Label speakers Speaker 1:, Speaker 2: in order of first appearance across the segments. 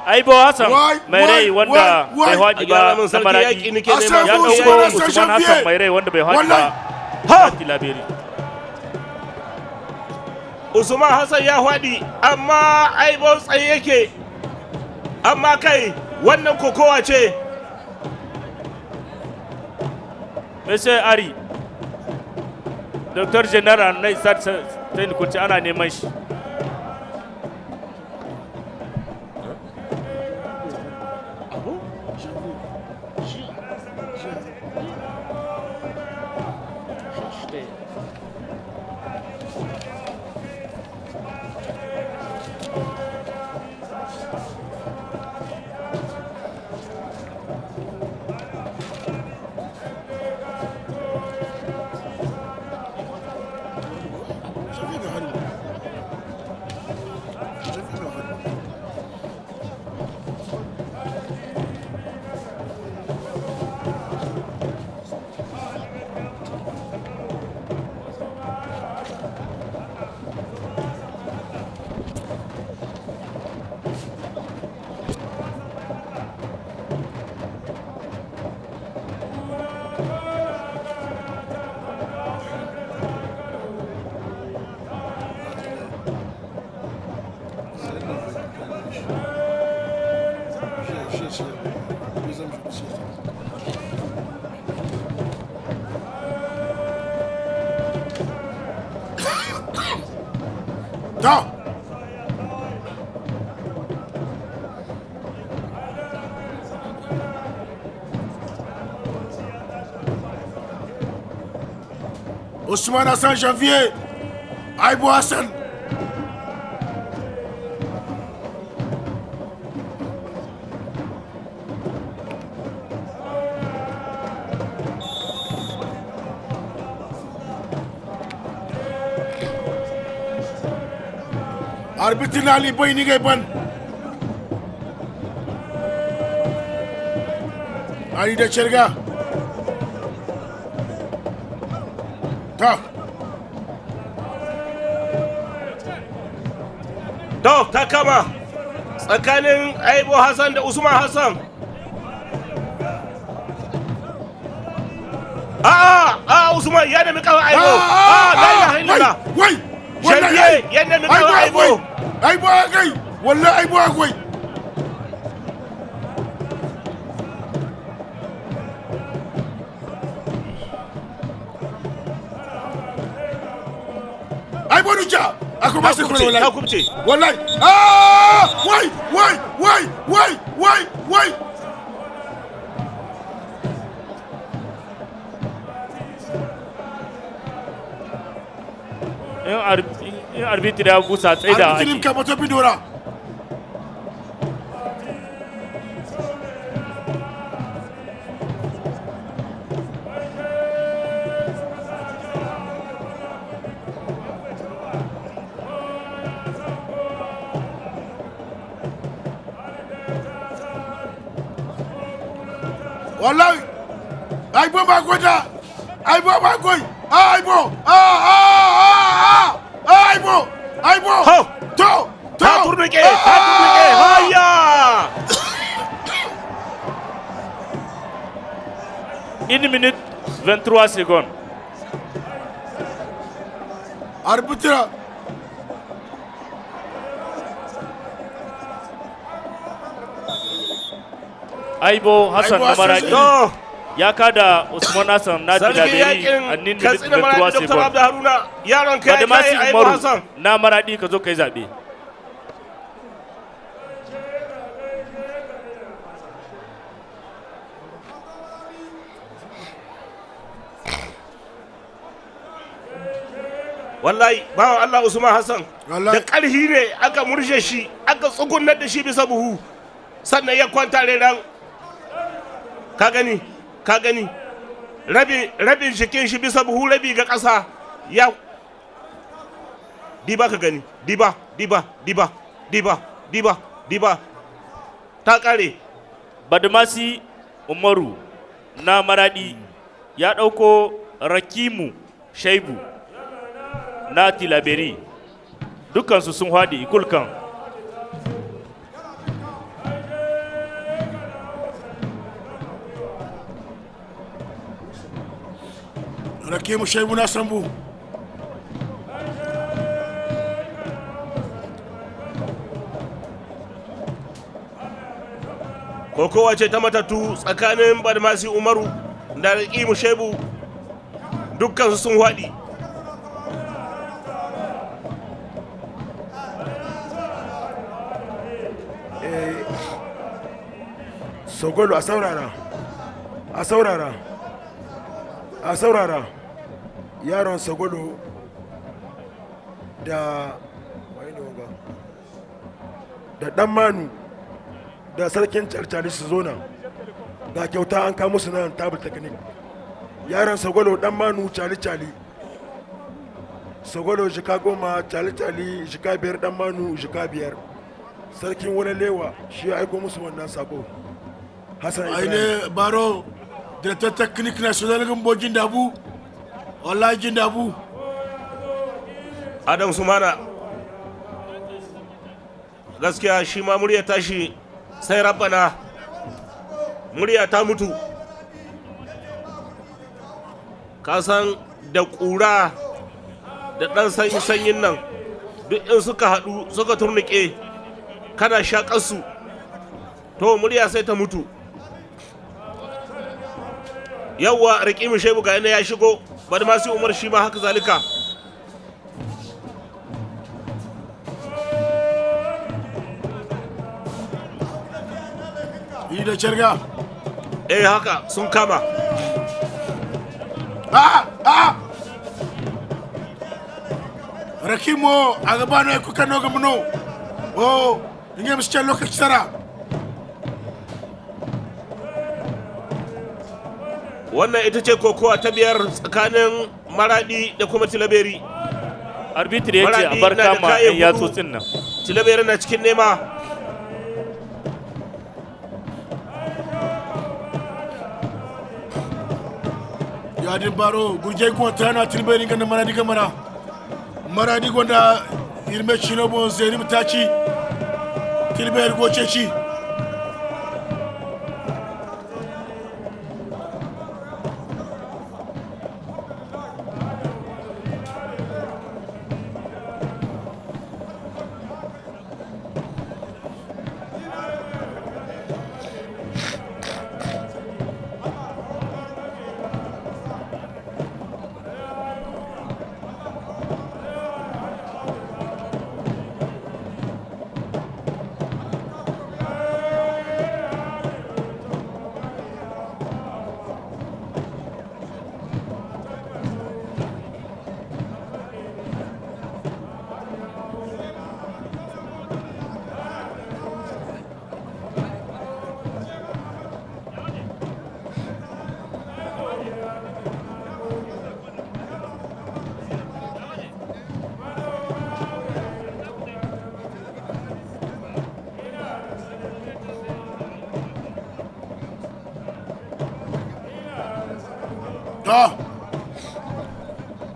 Speaker 1: Aibo Hassan mai rai wanda bai haɗi ba na Maradi ya ɗauko Usman Hassan mai rai wanda bai haɗi ba na Tilaberi.
Speaker 2: Usman Hassan ya haɗi amma Aibo tsaye yake, amma kai wannan kokowa ce.
Speaker 1: Monsieur Ari, Dr. General na Isar Sain Kunci ana neman shi.
Speaker 3: Ousmane Hassan Janvier, Aibo Hassan. Arbitre Ali Boy ni ngay ban. Ali da Cherga.
Speaker 2: Ta kama tsakanin Aibo Hassan da Usman Hassan. Usman ya nemi kawai Aibo. La ilaha illallah. Janvier ya nemi kawai Aibo.
Speaker 3: Aibo agai, wallahi Aibo agai. Aibo duka. Aku masih kurang wallahi.
Speaker 2: Aku kubce.
Speaker 3: Wallahi. Wai.
Speaker 1: In arbitri ya busa tsaye da
Speaker 3: ake. Arbitri ka bato bidora. Wallahi, Aibo ba gwada, Aibo ba gwai, Aibo, Aibo, to,
Speaker 2: ta turnuke, haya.
Speaker 1: 1 minute 23 secondes.
Speaker 3: Arbitre.
Speaker 1: Aibo Hassan na Maradi ya kada Usman Hassan na Tilaberi a 1 minute 23 secondes.
Speaker 2: Yaron kai Aibo Hassan
Speaker 1: na Maradi ka zo kai zabe.
Speaker 2: Wallahi bawan Allah Usman Hassan da ƙarhi ne aka murje shi, aka tsugunar da shi bisa buhu, sannan ya kwanta reran. Ka gani rabin jikin shi bisa buhu, rabi ga ƙasa. Ya diba ka gani, diba ta ƙare.
Speaker 1: Badmasi Umaru na Maradi ya ɗauko Rakimu Shaibu na Tilaberi, dukansu sun haɗe ikulkan.
Speaker 3: Hakimu Shaibu na Sambu.
Speaker 2: Kokowa ce ta matattu tsakanin Badmasi Umaru da Hakimu Shaibu, dukkan su sun haɗi.
Speaker 3: Sogolo a saurara, a saurara, a saurara. Yaron Sogolo da Dan Manu da sarkin carcari su zo nan, ga kyauta an kamo su nan tabul teknik. Yaron Sogolo Dan Manu cali-cali, Sogolo jika 10, cali-cali jika 5, Dan Manu jika 5. Sarkin wani lewa shi ya aiko musu wannan sako. Hassan Ibrahim. Aine Baro, directeur technique national Gambo Jindabu. Wallahi Jindabu.
Speaker 2: Adam Sumana. Gaskiya shi ma murya tashi sai rabbana. Murya ta mutu. Ka san da ƙura da ɗan sanyin nan duk in suka haɗu suka turnike kana shaƙar su, to murya sai ta mutu. Yawwa Hakimu Shaibu ga yana ya shigo, Badmasi Umar shi ma haka zalika.
Speaker 3: Yi da cirga.
Speaker 2: Haka sun kama.
Speaker 3: Hakimu a gabano ya kuka noga muno. Oh, inge musu lokaci tsara.
Speaker 2: Wannan ita ce kokowa ta biyar tsakanin Maradi da kuma Tilaberi.
Speaker 1: Arbitri ya ce a bar kama yan yatsotsin nan.
Speaker 2: Tilaberi na cikin nema.
Speaker 3: Yadin Baro, gurje kuma tana Tilaberi ganin Maradi gamara. Maradi gwanda irme Shinobu Zeni Mutaci. Tilaberi goce ci.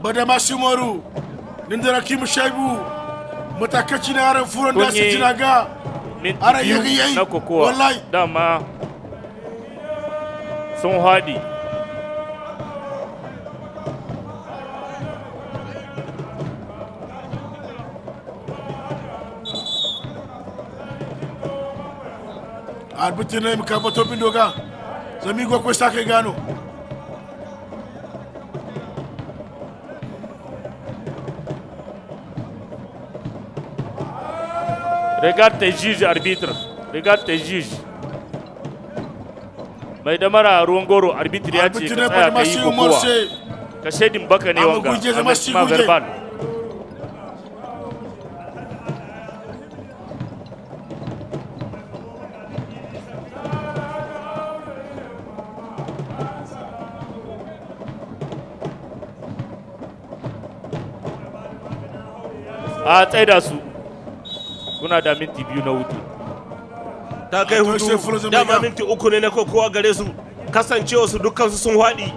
Speaker 3: Badmasi Umaru ninda Hakimu Shaibu matakaci na yaran furan da su jina ga ara yayi
Speaker 1: na Kokowa dama sun haɗi.
Speaker 3: Arbitri ne mkabato bindoga zamigo ko sake gano.
Speaker 1: Regarde tes juges, arbitre. Regarde tes juges. Mai damara ruwan goro arbitre ya ce ka tsaya ka yi kokowa. Ka shaidin baka ne wanga. Ma verbal. A tsaida su. Kuna da minti 2 na hutu.
Speaker 2: Ta kai hudu, dama minti 3 ne na kokowa gare su, kasancewa su dukkan su sun haɗi.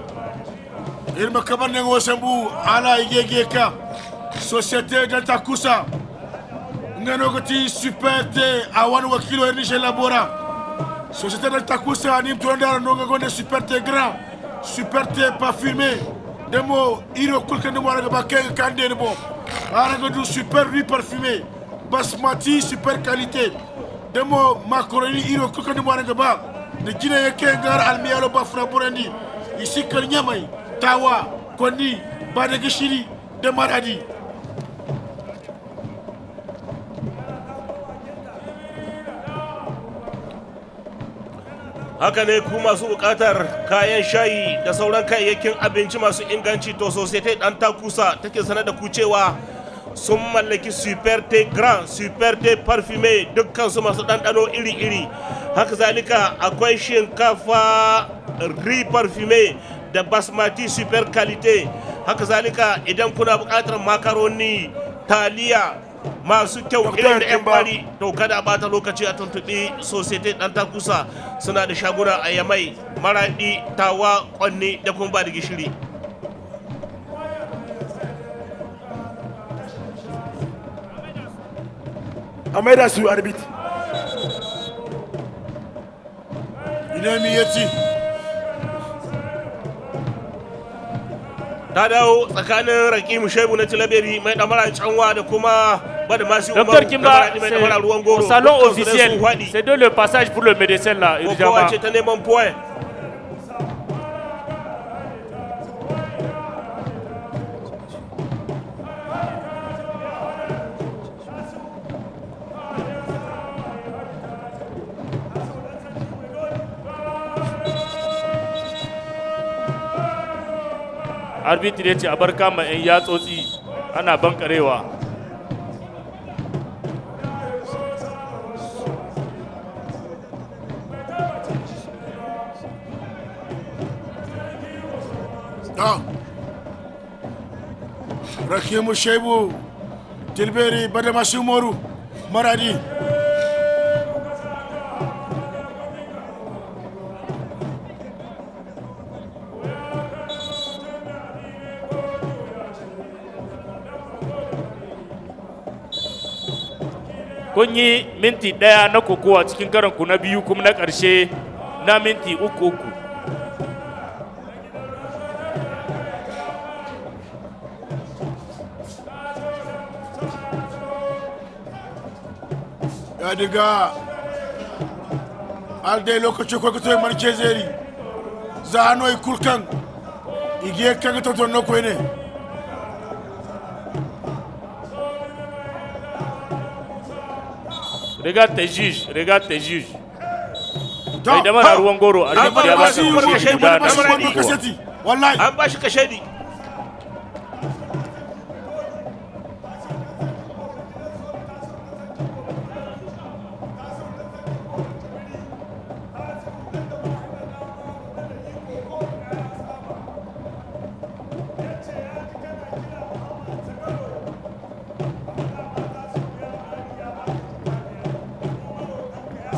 Speaker 3: Irma kamar ne wasambu ala igege ka société Delta Kusa ngano goti superte a wani wakilo erni chez labora société Delta Kusa ni mtondara nonga gonde superte grand superte pas filmé demo iro kulkan demo araga ba kenga kande demo araga du super riz parfumé basmati super qualité demo macaroni iro kulkan demo araga ba de jina ya kenga almiyalo ba funa burandi isi kal nyamay tawa koni ba de gishiri de maradi
Speaker 2: haka ne ku masu bukatar kayan shayi da sauran kayayyakin abinci masu inganci to societe dan takusa take sanar da ku cewa sun mallaki super te grand super te parfumé dukkan su masu ɗanɗano iri-iri haka zalika akwai shinkafa riz parfumé da basmati super qualité haka zalika idan kuna bukatar makaroni taliya masu kyau irin da 'yan bari to kada a bata lokaci a tuntuɓi societe dan takusa suna da shaguna a yamai maradi tawa kwanne da kuma ba da gishiri
Speaker 3: a maida su arbit ina mi yaci
Speaker 2: ta dawo tsakanin rakimu shaibu na tilaberi mai damara canwa da kuma
Speaker 1: Docteur Kimba, c'est au salon officiel. C'est de le passage pour le médecin là, urgemment. Arbitre ya ce a bar kama 'yan yatsotsi ana bankarewa.
Speaker 3: Rakimu Shaibu Tilberi Badamashi Moru Maradi
Speaker 1: kun yi minti ɗaya na kokowa cikin karanku na biyu kuma na ƙarshe na minti uku.
Speaker 3: ya diga alde lokaci ko to marke zeri za hanoi kulkan igiye kan to no ko ne
Speaker 2: regarde tes juges
Speaker 1: sai da mara ruwan goro a cikin ya ba su
Speaker 2: wallahi an ba shi kashedi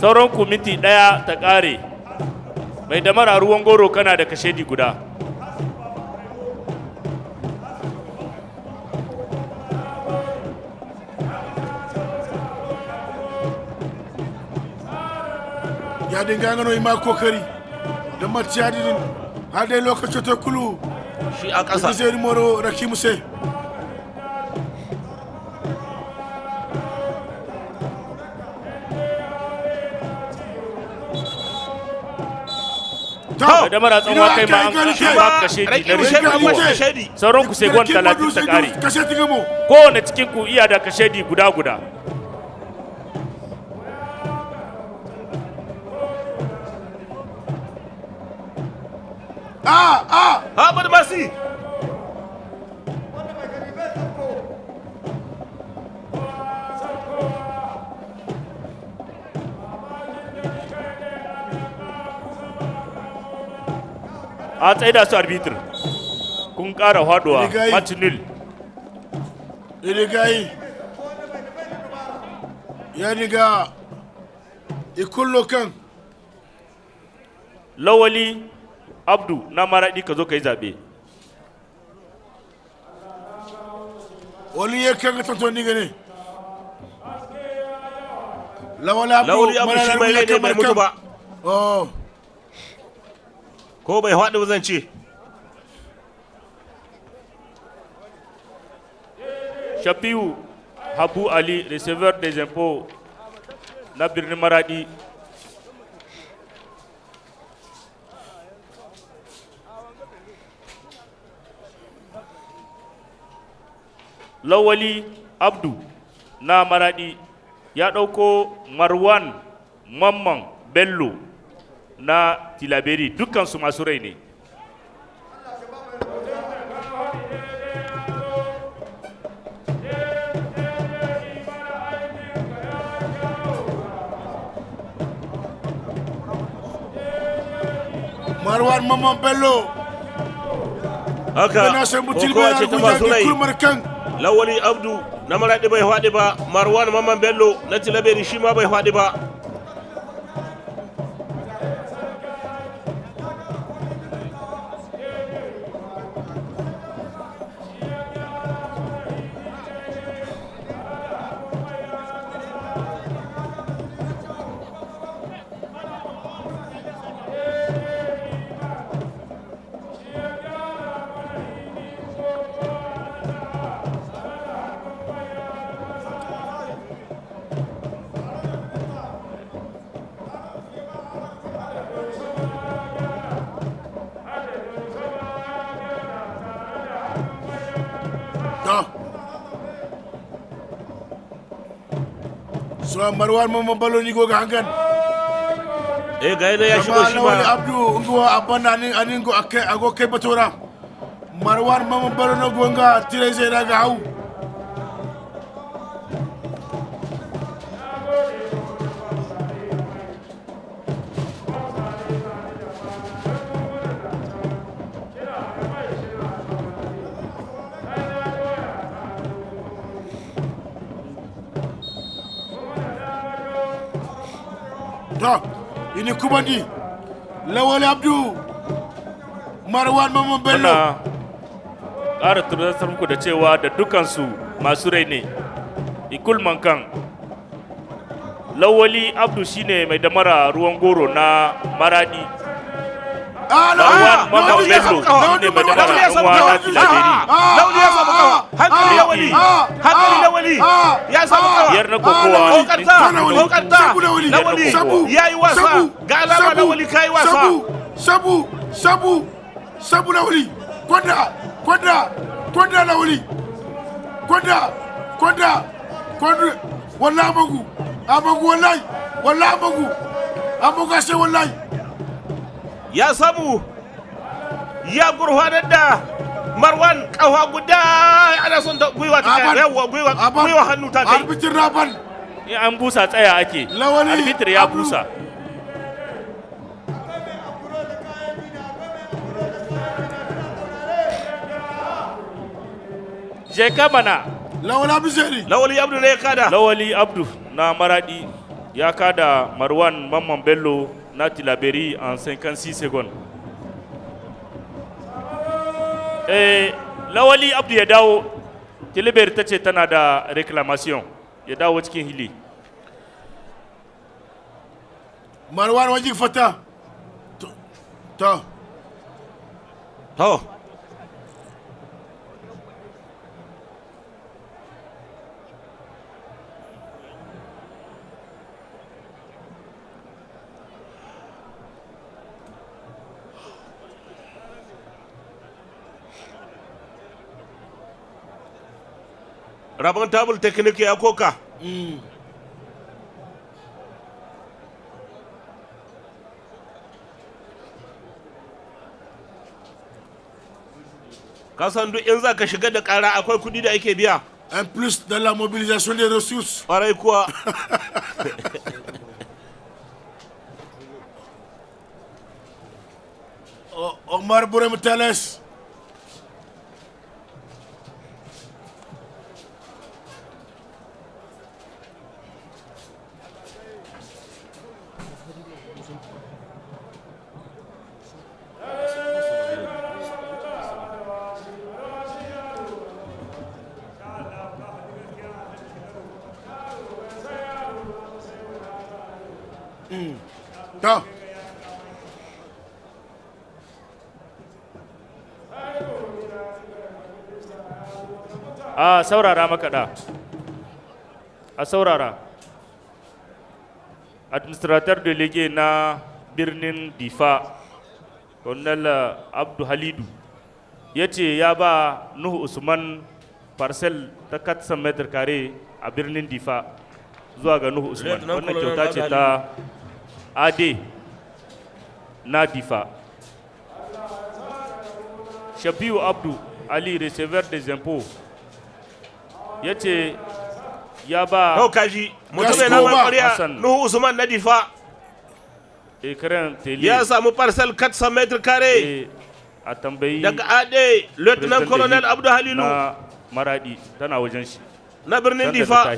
Speaker 1: sauran ku minti ɗaya ta ƙare mai damara ruwan goro kana da kashedi guda
Speaker 3: ya dinga gano ima kokari da matiyadin har dai lokacin ta kulu
Speaker 2: shi a ƙasa
Speaker 3: zai moro rakimu sai
Speaker 1: da mara tsanwa kai ma an ba kashedi sauran ku sai gwan 30 ta kare kowane cikin ku iya da kashedi guda
Speaker 2: Hamad Masi
Speaker 1: a tsaye da su arbitr kun ƙara faduwa match nil
Speaker 3: iligai ya riga ikullo kan
Speaker 1: lawali abdu na maradi ka zo ka yi zaɓe
Speaker 3: wani ya kan ta toni gane lawali abdu
Speaker 2: shi mai rai ne mai mutu ba ko bai haɗu ba zan ce
Speaker 1: Shafiu Habu Ali, receveur des impôts na birnin Maradi. Lawali Abdu na Maradi ya ɗauko Marwan Mamman Bello na Tilaberi, dukkansu masu rai ne.
Speaker 3: Marwan Mamman Bello
Speaker 2: haka Kokowa ce ta masu rai. Lawali Abdu na Maradi bai faɗi ba, Marwan Mamman Bello na Tilaberi shi ma bai faɗi ba.
Speaker 3: So Marwan Mamman Bello ni go ga hangan
Speaker 2: ga yana ya shigo shi ma
Speaker 3: Abdu ngo abana anin go ago kai batora Marwan Mamman Bello no gonga tire zai daga hau ini kubandi Lawali Abdu Marwan Mamman Bello
Speaker 1: ƙara tunatar muku da cewa da dukansu masu rai ne. Ikul Mankan Lawali Abdu shine mai damara ruwan goro na Maradi. Marwan Mamman Bello shine mai damara ruwan na Tilaberi.
Speaker 2: Lawali ya samu kawa, hankali Lawali, hankali Lawali ya samu kawa.
Speaker 1: Biyar na Kokowa.
Speaker 2: Kokanta Lawali ya yi wasa, ga alama Lawali ka yi wasa.
Speaker 3: Sabu Lawali, kwanda Lawali, kwanda, wallahi amagu wallahi amagu ashe wallahi.
Speaker 2: Ya samu, ya gurfanar da Marwan kawa guda, ana son ta gwiwa ta kai, yawa gwiwa hannu ta kai.
Speaker 3: Arbitr Raban.
Speaker 1: An busa tsaya ake. Arbitr ya busa. Je kamana.
Speaker 2: Lawali Abdu ne ya kada.
Speaker 1: Lawali Abdu na Maradi ya kada Marwan Mamman Bello na Tilaberi en 56 secondes. Lawali Abdu ya dawo, Tilaberi ta ce tana da reclamation, ya dawo cikin hili.
Speaker 3: Marwan wajen fata. To.
Speaker 2: Rabon tabul teknik ya koka. Kasan duk in za ka shiga da ƙara akwai kuɗi da ake biya.
Speaker 3: En plus de la mobilisation des ressources.
Speaker 2: Ƙwarai kuwa.
Speaker 3: Omar Burem Teles. Go.
Speaker 1: a saurara makaɗa, a saurara. Administrateur délégué na birnin Difa, Colonel Abdu Halidu, ya ce ya ba Nuhu Usman parcel ta 400 meter kare a birnin Difa zuwa ga Nuhu Usman. Wannan kyauta ce ta AD na Difa. Shafiu Abdu Ali, receveur des impôts, ya ce ya ba
Speaker 2: kaji mutumin na makwariya Nuhu Usman na Difa ya samu parcel 400 meter kare
Speaker 1: a tambayi
Speaker 2: daga ade lieutenant colonel Abdu Halilu
Speaker 1: na Maradi, tana wajen shi
Speaker 2: na birnin Difa.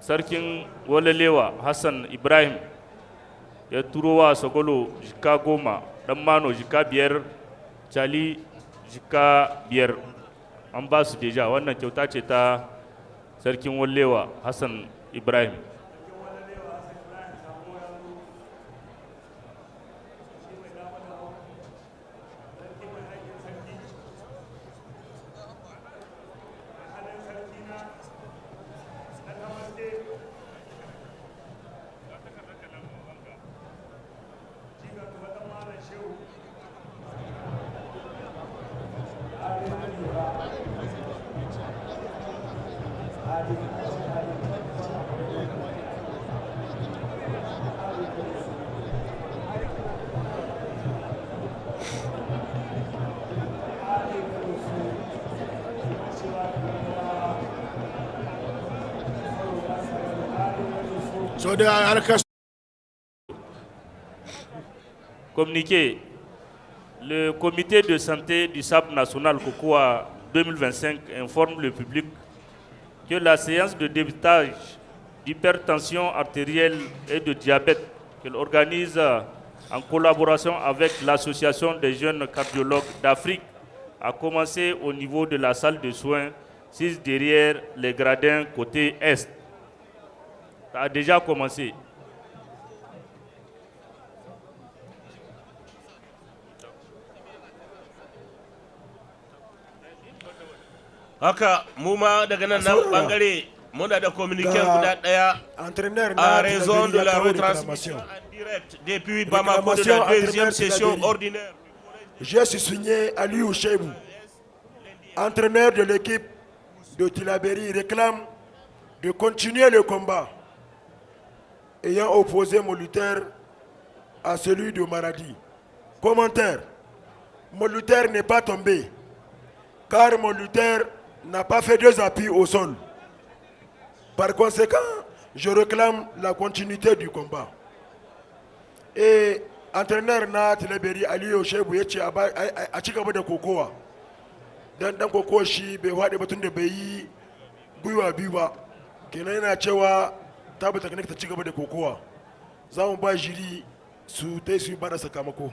Speaker 1: Sarkin Walalewa Hassan Ibrahim ya turo wa Sogolo jika 10, dan Mano jika 5, Chali jika 5. An ba su deja. Wannan kyauta ce ta Sarkin Walalewa Hassan Ibrahim. Communiqué, le comité de santé du SABRE national Kokowa 2025 informe le public que la séance de dépistage d'hypertension artérielle et de diabète qu'elle organise en collaboration avec l'Association des jeunes cardiologues d'Afrique a commencé au niveau de la salle de soins 6 derrière les gradins côté est. Ça a déjà commencé.
Speaker 2: Haka mu ma daga nan bangare muna da communiqué guda daya à raison de la retransmission en direct depuis Bamako de la deuxième session ordinaire.
Speaker 3: J'ai signé Aliou Cheibou, entraîneur de l'équipe de Tilaberi, réclame de continuer le combat ayant opposé mon lutteur à celui de Maradi. Commentaire: mon lutteur n'est pas tombé car mon lutteur n'a pas fait 2 appuis au sol. Par conséquent, je réclame la continuité du combat. Et entraîneur na Tilaberi Aliou Cheibou ya ce a ci gaba da kokowa. Dan kokowa shi bai haɗe batun da bai yi gwiwa biyu ba. Kenan yana cewa tabbata ta ci gaba da kokowa. Za mu ba jiri su ta su ba da sakamako.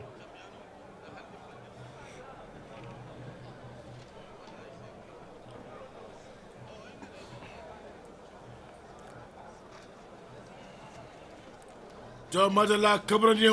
Speaker 3: To madalla kabar ne